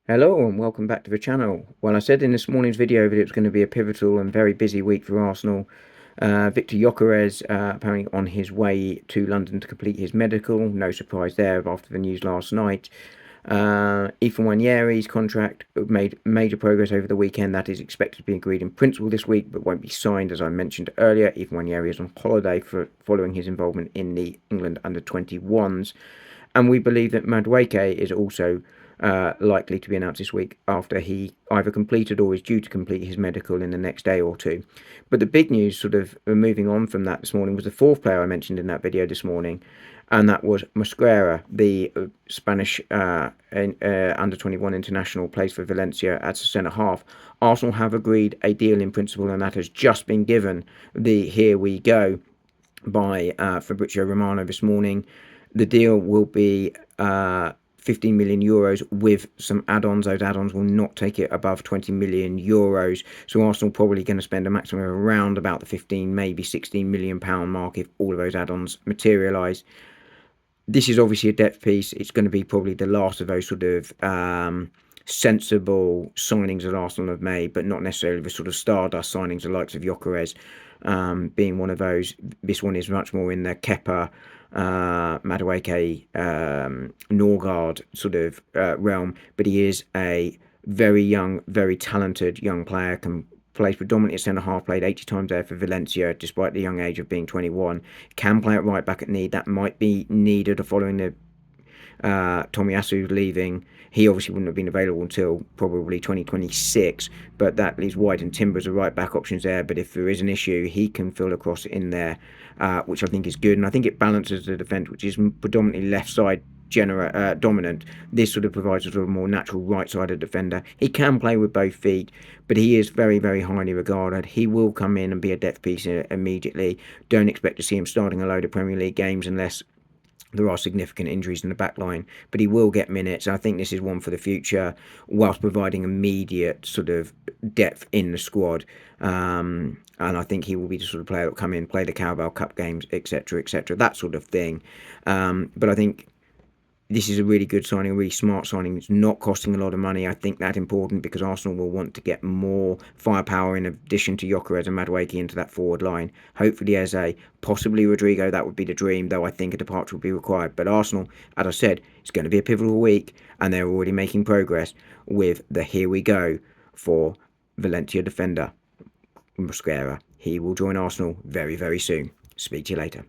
Hello and welcome back to the channel. Well, I said in this morning's video that it was going to be a pivotal and very busy week for Arsenal. Victor Gyökeres apparently on his way to London to complete his medical. No surprise there after the news last night. Ethan Nwaneri's contract made major progress over the weekend. That is expected to be agreed in principle this week, but won't be signed, as I mentioned earlier. Ethan Nwaneri is on holiday following his involvement in the England under-21s. And we believe that Madueke is also likely to be announced this week after he either completed or is due to complete his medical in the next day or two. But the big news, sort of moving on from that this morning, was the fourth player I mentioned in that video this morning, and that was Mosquera, the Spanish under-21 international, plays for Valencia as a centre half. Arsenal have agreed a deal in principle, and that has just been given the here we go by Fabrizio Romano this morning. The deal will be 15 million euros with some add-ons. Those add-ons will not take it above 20 million euros. So Arsenal probably going to spend a maximum of around about the 15, maybe 16 million pound mark if all of those add-ons materialise. This is obviously a depth piece. It's going to be probably the last of those sort of sensible signings that Arsenal have made, but not necessarily the sort of stardust signings, the likes of Gyökeres being one of those. This one is much more in the Kepa, Madueke, Norgard sort of realm, but he is a very young, very talented young player, plays predominantly at centre half, played 80 times there for Valencia, despite the young age of being 21. Can play at right back at need. That might be needed following the Tomiyasu leaving. He obviously wouldn't have been available until probably 2026, but that leaves White and Timber as the right back options there. But if there is an issue, he can fill across in there, which I think is good. And I think it balances the defence, which is predominantly left side dominant. This sort of provides a sort of more natural right-sided defender. He can play with both feet, but he is very, very highly regarded. He will come in and be a depth piece immediately. Don't expect to see him starting a load of Premier League games unless there are significant injuries in the back line, but he will get minutes. I think this is one for the future, whilst providing immediate sort of depth in the squad. And I think he will be the sort of player that will come in, play the Carabao Cup games, etc., that sort of thing. But I think this is a really good signing, a really smart signing. It's not costing a lot of money. I think that's important because Arsenal will want to get more firepower in addition to Gyökeres and Madueke into that forward line. Hopefully Eze, possibly Rodrigo, that would be the dream, though I think a departure would be required. But Arsenal, as I said, it's going to be a pivotal week and they're already making progress with the here we go for Valencia defender Mosquera. He will join Arsenal very, very soon. Speak to you later.